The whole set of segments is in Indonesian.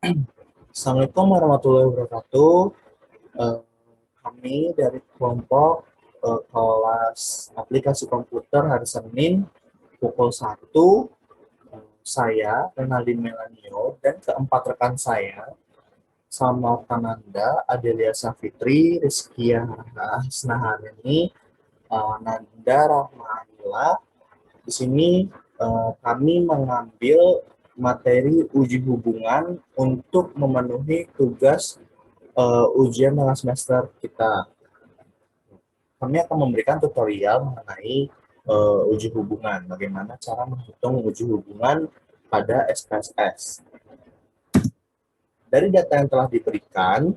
Assalamualaikum warahmatullahi wabarakatuh. Eh, Kami dari kelompok kelas aplikasi komputer hari Senin pukul 1, saya, Renaldin Melanio, dan keempat rekan saya, sama Kananda, Adelia Safitri, Rizkia Hasnaharini, Nanda Rahmanila. Di sini kami mengambil materi uji hubungan untuk memenuhi tugas ujian tengah semester kita. Kami akan memberikan tutorial mengenai uji hubungan, bagaimana cara menghitung uji hubungan pada SPSS. Dari data yang telah diberikan,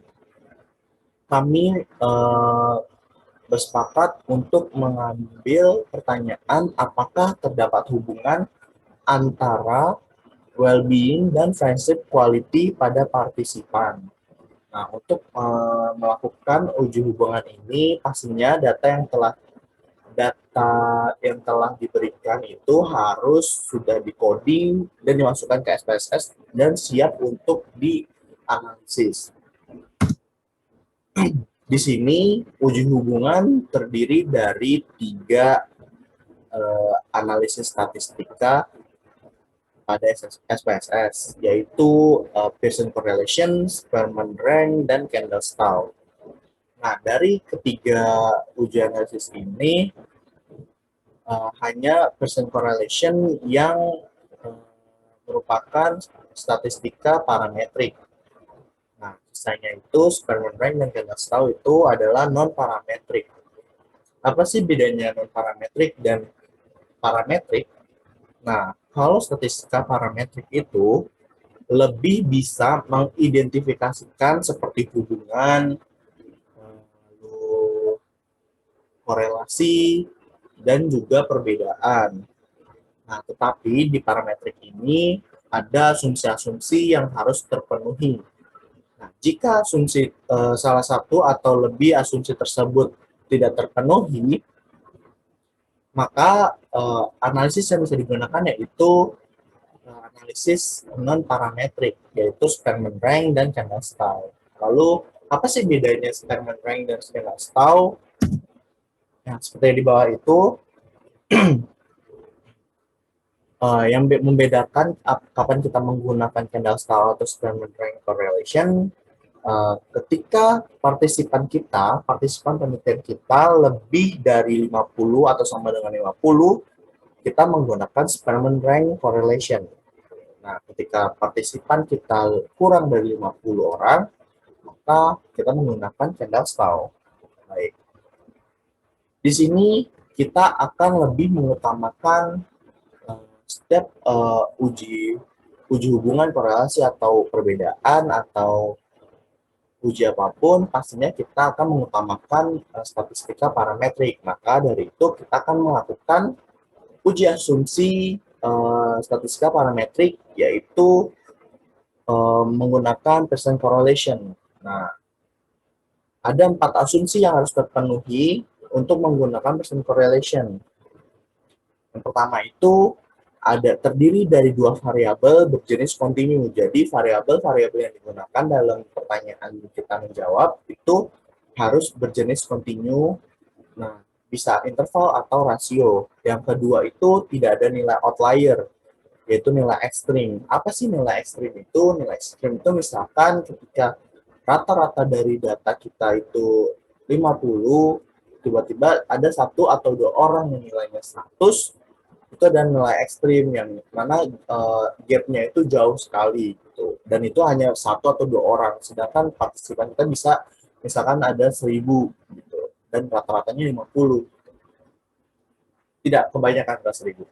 kami bersepakat untuk mengambil pertanyaan apakah terdapat hubungan antara well-being dan friendship quality pada partisipan. Nah, untuk melakukan uji hubungan ini, pastinya data yang telah diberikan itu harus sudah di-coding dan dimasukkan ke SPSS dan siap untuk dianalisis. Di sini uji hubungan terdiri dari 3 analisis statistika pada SPSS, yaitu Pearson Correlation, Spearman Rank, dan Kendall-Stahl. Nah, dari ketiga uji analisis ini, hanya Pearson Correlation yang merupakan statistika parametrik. Nah, sisanya itu Spearman Rank dan Kendall-Stahl itu adalah non-parametrik. Apa sih bedanya non-parametrik dan parametrik? Nah, kalau statistika parametrik itu lebih bisa mengidentifikasikan seperti hubungan, lalu korelasi, dan juga perbedaan. Nah, tetapi di parametrik ini ada asumsi-asumsi yang harus terpenuhi. Nah, jika salah satu atau lebih asumsi tersebut tidak terpenuhi, maka analisis yang bisa digunakan yaitu analisis non-parametrik, yaitu Spearman Rank dan Kendall-Stahl. Lalu, apa sih bedanya Spearman Rank dan Kendall-Stahl? Nah, seperti yang di bawah itu, yang membedakan kapan kita menggunakan Kendall-Stahl atau Spearman Rank correlation, ketika partisipan penelitian kita lebih dari 50 atau sama dengan 50, kita menggunakan Spearman Rank correlation. Nah, ketika partisipan kita kurang dari 50 orang, maka kita menggunakan Kendall-Stahl. Baik. Di sini kita akan lebih mengutamakan setiap uji hubungan korelasi atau perbedaan atau uji apapun, pastinya kita akan mengutamakan statistika parametrik. Maka dari itu kita akan melakukan uji asumsi statistika parametrik, yaitu menggunakan Pearson correlation. Nah, ada 4 asumsi yang harus terpenuhi untuk menggunakan Pearson correlation. Yang pertama itu terdiri dari 2 variabel berjenis kontinu. Jadi variabel-variabel yang digunakan dalam pertanyaan kita menjawab itu harus berjenis kontinu. Nah, bisa interval atau rasio. Yang kedua itu tidak ada nilai outlier, yaitu nilai ekstrim. Apa sih nilai ekstrim itu? Nilai ekstrim itu misalkan ketika rata-rata dari data kita itu 50, tiba-tiba ada 1 atau 2 orang yang nilainya 100, itu ada nilai ekstrim yang mana gap-nya itu jauh sekali gitu. Dan itu hanya 1 atau 2 orang, sedangkan partisipan kita bisa misalkan ada 1000 gitu dan rata-ratanya 50. Tidak kebanyakan ke 1000.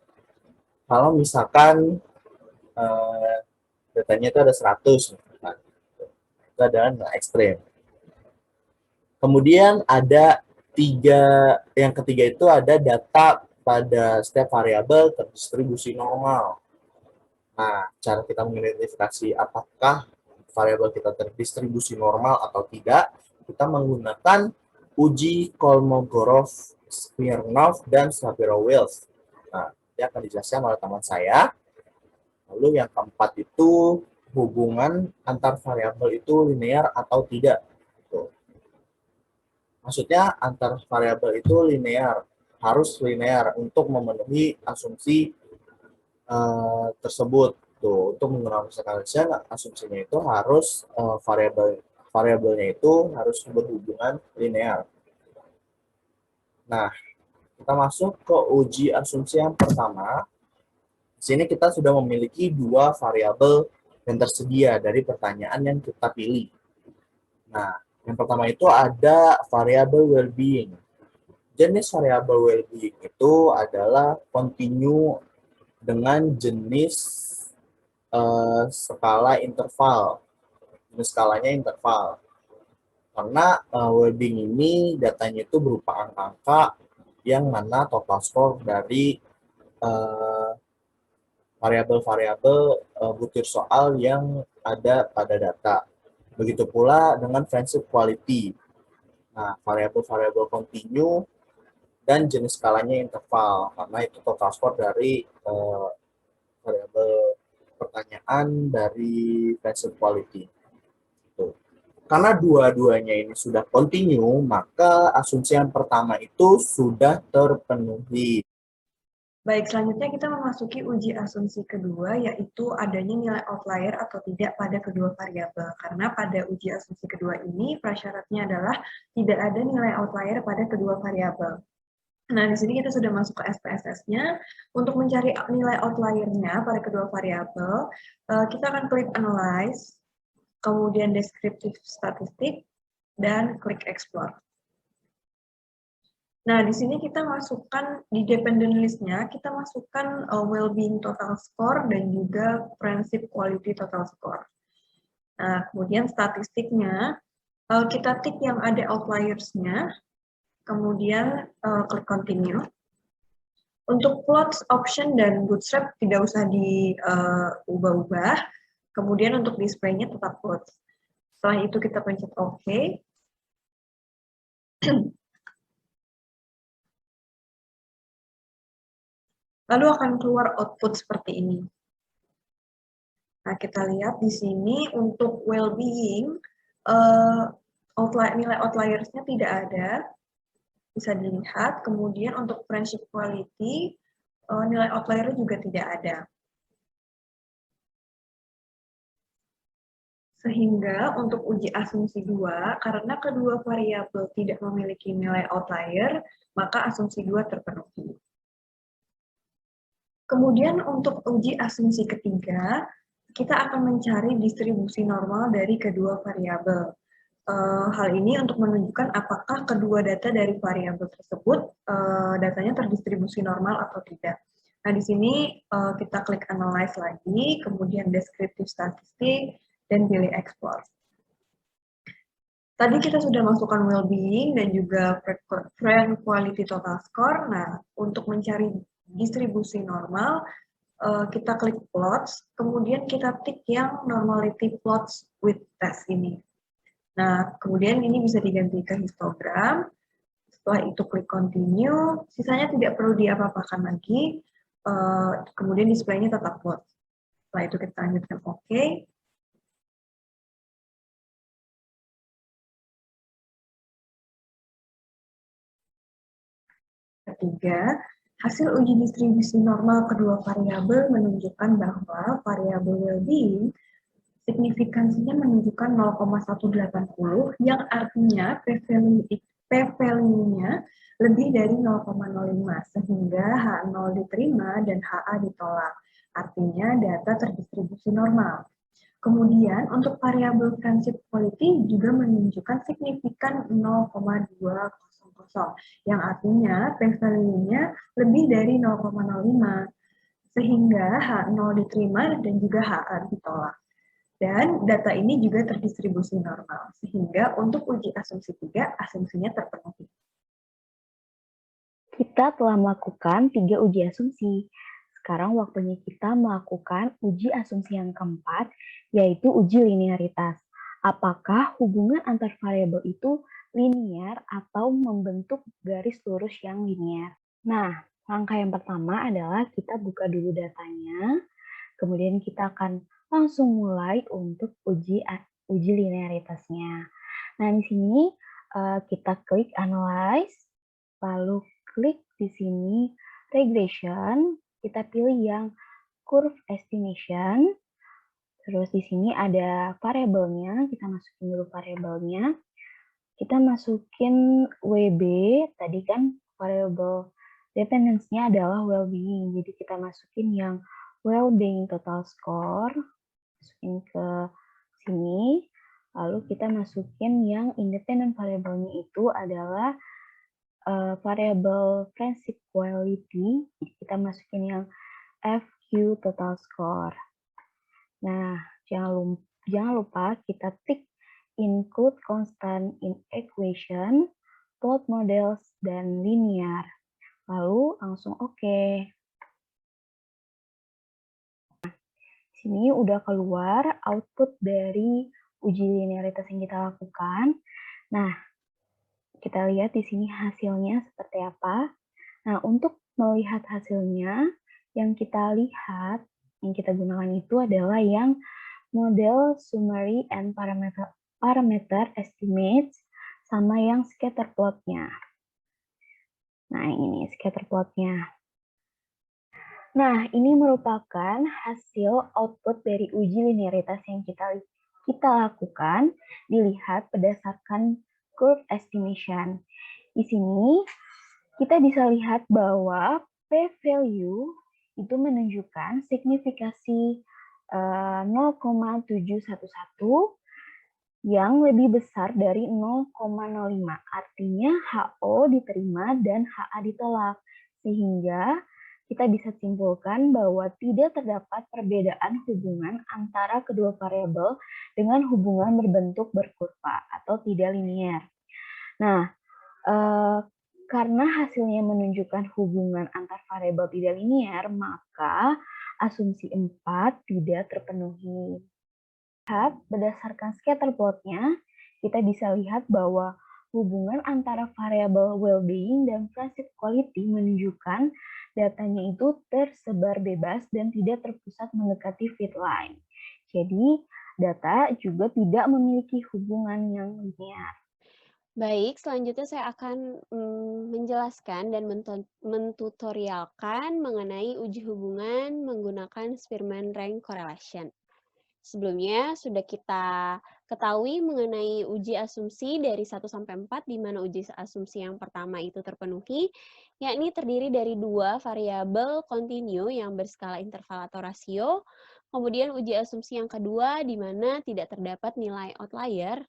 Kalau misalkan datanya itu ada 100, misalkan, itu adalah nilai ekstrim. Kemudian ada yang ketiga itu ada data pada setiap variabel terdistribusi normal. Nah, cara kita mengidentifikasi apakah variabel kita terdistribusi normal atau tidak, kita menggunakan uji Kolmogorov, Smirnov, dan Shapiro-Wills. Nah, ini akan dijelaskan oleh teman saya. Lalu yang keempat itu hubungan antar variabel itu linear atau tidak. Tuh. Maksudnya antar variabel itu linear, harus linear untuk memenuhi asumsi tersebut. Tuh, untuk menggunakan second asumsinya itu harus variabelnya itu harus berhubungan linear. Nah, kita masuk ke uji asumsi yang pertama. Di sini kita sudah memiliki dua variabel yang tersedia dari pertanyaan yang kita pilih. Nah, yang pertama itu ada variabel well-being. Jenis variabel well-being itu adalah continue dengan jenis skala interval. Jenis skalanya interval. Karena well-being ini datanya itu berupa angka-angka yang mana total score dari variabel-variabel butir soal yang ada pada data. Begitu pula dengan friendship quality. Nah, variabel-variabel continue dan jenis skalanya interval, karena itu total score dari variabel pertanyaan dari friendship quality. Tuh. Karena dua-duanya ini sudah continue, maka asumsi yang pertama itu sudah terpenuhi. Baik, selanjutnya kita memasuki uji asumsi kedua, yaitu adanya nilai outlier atau tidak pada kedua variabel. Karena pada uji asumsi kedua ini, prasyaratnya adalah tidak ada nilai outlier pada kedua variabel. Nah, di sini kita sudah masuk ke SPSS-nya. Untuk mencari nilai outlier-nya pada kedua variabel, kita akan klik Analyze, kemudian Descriptive Statistic, dan klik Explore. Nah, di sini kita masukkan di dependent list-nya, kita masukkan well-being total score dan juga friendship quality total score. Nah, kemudian statistiknya, kita tik yang ada outliers-nya, kemudian klik continue. Untuk plots, option, dan bootstrap tidak usah diubah-ubah. Kemudian untuk display-nya tetap plots. Setelah itu kita pencet OK. Lalu akan keluar output seperti ini. Nah, kita lihat di sini untuk well-being, nilai outliers-nya tidak ada, bisa dilihat. Kemudian untuk friendship quality, nilai outlier juga tidak ada. Sehingga untuk uji asumsi 2, karena kedua variabel tidak memiliki nilai outlier, maka asumsi 2 terpenuhi. Kemudian untuk uji asumsi ketiga, kita akan mencari distribusi normal dari kedua variabel. Hal ini untuk menunjukkan apakah kedua data dari variabel tersebut datanya terdistribusi normal atau tidak. Nah, di sini kita klik Analyze lagi, kemudian Descriptive Statistic, dan pilih Export. Tadi kita sudah masukkan well-being dan juga friend quality total score. Nah, untuk mencari distribusi normal, kita klik plots, kemudian kita tik yang normality plots with test ini. Nah, kemudian ini bisa diganti ke histogram. Setelah itu klik continue, sisanya tidak perlu diapa-apakan lagi. Kemudian display-nya tetap plots. Setelah itu kita lanjutkan OK. Ketiga, hasil uji distribusi normal kedua variabel menunjukkan bahwa variabel well-being signifikansinya menunjukkan 0,180 yang artinya p-value-nya lebih dari 0,05 sehingga H0 diterima dan HA ditolak. Artinya data terdistribusi normal. Kemudian untuk variabel friendship quality juga menunjukkan signifikan 0,200 yang artinya p-value-nya lebih dari 0,05 sehingga H0 diterima dan juga HA ditolak. Dan data ini juga terdistribusi normal, sehingga untuk uji asumsi 3, asumsinya terpenuhi. Kita telah melakukan 3 uji asumsi. Sekarang waktunya kita melakukan uji asumsi yang keempat, yaitu uji linearitas. Apakah hubungan antar variabel itu linear atau membentuk garis lurus yang linear? Nah, langkah yang pertama adalah kita buka dulu datanya, kemudian kita akan langsung mulai untuk uji linearitasnya. Nah, di sini kita klik Analyze, lalu klik di sini Regression, kita pilih yang Curve Estimation, terus di sini ada variabelnya, kita masukin dulu variabelnya. Kita masukin WB, tadi kan variable dependence-nya adalah well-being, jadi kita masukin yang well-being total score, masukin ke sini, lalu kita masukin yang independent variable-nya itu adalah variable friendship quality, jadi kita masukin yang FQ total score. Nah, jangan lupa kita tik include constant in equation, plot models, dan linear. Lalu langsung oke. Sini udah keluar output dari uji linearitas yang kita lakukan. Nah, kita lihat di sini hasilnya seperti apa. Nah, untuk melihat hasilnya, yang kita lihat, yang kita gunakan itu adalah yang model summary and parameter estimates sama yang scatter plot-nya. Nah, ini scatter plot-nya. Nah, ini merupakan hasil output dari uji linearitas yang kita lakukan dilihat berdasarkan curve estimation. Di sini kita bisa lihat bahwa p-value itu menunjukkan signifikasi 0,711 yang lebih besar dari 0,05. Artinya HO diterima dan HA ditolak. Sehingga kita bisa simpulkan bahwa tidak terdapat perbedaan hubungan antara kedua variabel dengan hubungan berbentuk berkurva atau tidak linear. Nah, karena hasilnya menunjukkan hubungan antar variabel tidak linear, maka asumsi 4 tidak terpenuhi. Berdasarkan scatter plot-nya, kita bisa lihat bahwa hubungan antara variabel well-being dan friendship quality menunjukkan datanya itu tersebar bebas dan tidak terpusat mendekati fit line. Jadi, data juga tidak memiliki hubungan yang linear. Baik, selanjutnya saya akan menjelaskan dan mentutorialkan mengenai uji hubungan menggunakan Spearman Rank Correlation. Sebelumnya sudah kita ketahui mengenai uji asumsi dari 1 sampai 4, di mana uji asumsi yang pertama itu terpenuhi, yakni terdiri dari 2 variabel kontinu yang berskala interval atau rasio. Kemudian uji asumsi yang kedua, di mana tidak terdapat nilai outlier,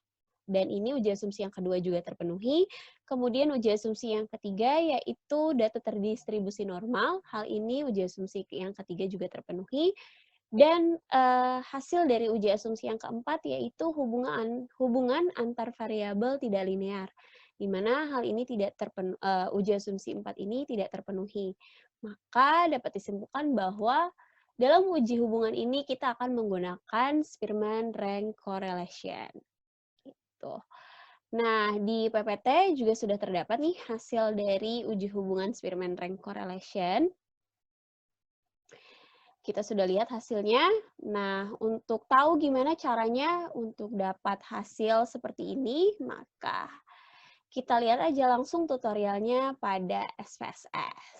dan ini uji asumsi yang kedua juga terpenuhi. Kemudian uji asumsi yang ketiga yaitu data terdistribusi normal. Hal ini uji asumsi yang ketiga juga terpenuhi. Dan hasil dari uji asumsi yang keempat yaitu hubungan antar variabel tidak linear, di mana hal ini tidak uji asumsi 4 ini tidak terpenuhi. Maka dapat disimpulkan bahwa dalam uji hubungan ini kita akan menggunakan Spearman Rank Correlation. Gitu. Nah, di PPT juga sudah terdapat nih hasil dari uji hubungan Spearman Rank Correlation. Kita sudah lihat hasilnya. Nah, untuk tahu gimana caranya untuk dapat hasil seperti ini, maka kita lihat aja langsung tutorialnya pada SPSS.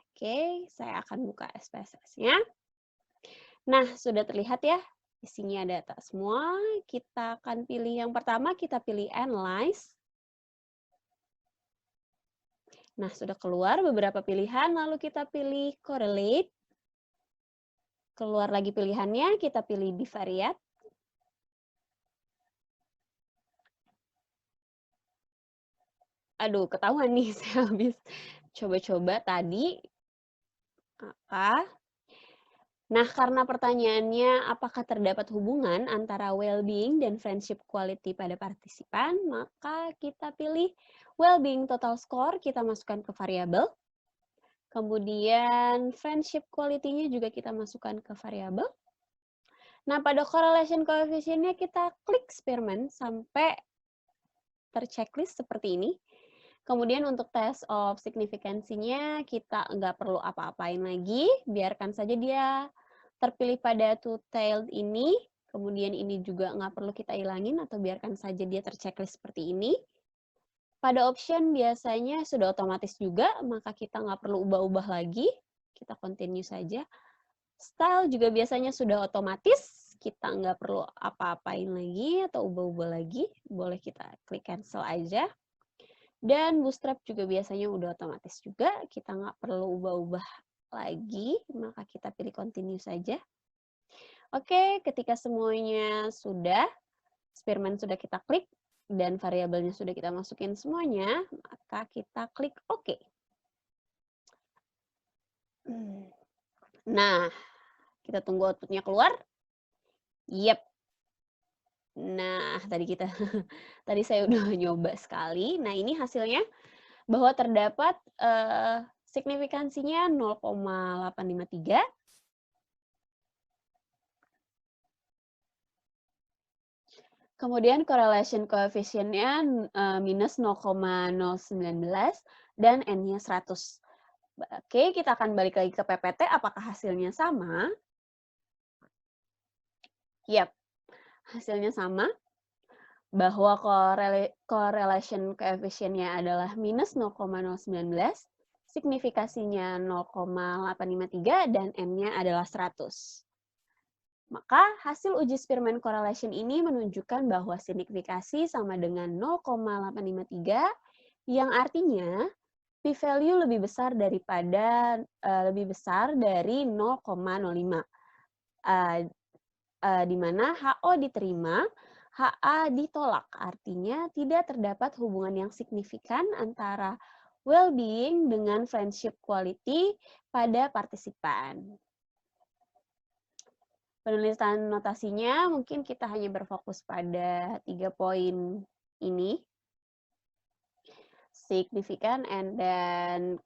Oke, saya akan buka SPSS-nya. Nah, sudah terlihat ya, isinya data semua. Kita akan pilih yang pertama, kita pilih Analyze. Nah, sudah keluar beberapa pilihan, lalu kita pilih Correlate. Keluar lagi pilihannya, kita pilih bivariate. Aduh, ketahuan nih, saya habis coba-coba tadi. Nah, karena pertanyaannya apakah terdapat hubungan antara well-being dan friendship quality pada partisipan, maka kita pilih well-being total score, kita masukkan ke variabel. Kemudian friendship quality-nya juga kita masukkan ke variabel. Nah, pada correlation coefficient-nya kita klik Spearman sampai terchecklist seperti ini. Kemudian untuk test of signifikansinya kita nggak perlu apa-apain lagi, biarkan saja dia terpilih pada two-tailed ini, kemudian ini juga nggak perlu kita hilangin atau biarkan saja dia terchecklist seperti ini. Pada option biasanya sudah otomatis juga, maka kita nggak perlu ubah-ubah lagi, kita continue saja. Style juga biasanya sudah otomatis, kita nggak perlu apa-apain lagi atau ubah-ubah lagi, boleh kita klik cancel aja. Dan bootstrap juga biasanya udah otomatis juga, kita nggak perlu ubah-ubah lagi, maka kita pilih continue saja. Oke, ketika semuanya sudah, Spearman sudah kita klik, dan variabelnya sudah kita masukin semuanya, maka kita klik OK. Nah, kita tunggu outputnya keluar. Yep. Nah, tadi saya udah nyoba sekali. Nah, ini hasilnya bahwa terdapat signifikansinya 0,853. Kemudian correlation coefficient-nya minus 0,019 dan N-nya 100. Oke, kita akan balik lagi ke PPT. Apakah hasilnya sama? Yap, hasilnya sama. Bahwa correlation coefficient-nya adalah minus 0,019, signifikasinya 0,853, dan N-nya adalah 100. Maka hasil uji Spearman correlation ini menunjukkan bahwa signifikasi sama dengan 0,853, yang artinya p-value lebih besar dari 0,05, di mana HO diterima, HA ditolak. Artinya tidak terdapat hubungan yang signifikan antara well-being dengan friendship quality pada partisipan. Penulisan notasinya mungkin kita hanya berfokus pada 3 poin ini. Signifikan dan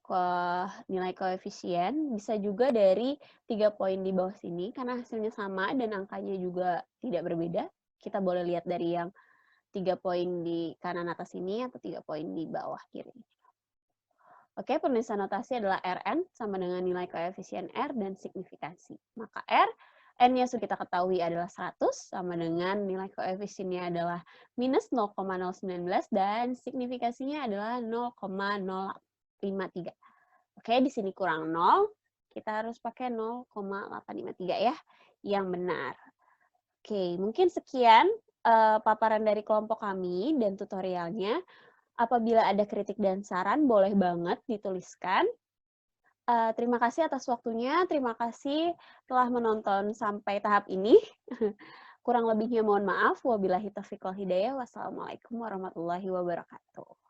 nilai koefisien, bisa juga dari 3 poin di bawah sini karena hasilnya sama dan angkanya juga tidak berbeda. Kita boleh lihat dari yang 3 poin di kanan atas ini atau 3 poin di bawah kiri. Oke, penulisan notasi adalah Rn sama dengan nilai koefisien R dan signifikansi. Maka R, N-nya sudah kita ketahui adalah 100, sama dengan nilai koefisiennya adalah minus 0,019, dan signifikasinya adalah 0,053. Oke, di sini kurang 0, kita harus pakai 0,853 ya, yang benar. Oke, mungkin sekian paparan dari kelompok kami dan tutorialnya. Apabila ada kritik dan saran, boleh banget dituliskan. Terima kasih atas waktunya, terima kasih telah menonton sampai tahap ini. Kurang lebihnya mohon maaf. Wabillahi taufiq wal hidayah. Wassalamualaikum warahmatullahi wabarakatuh.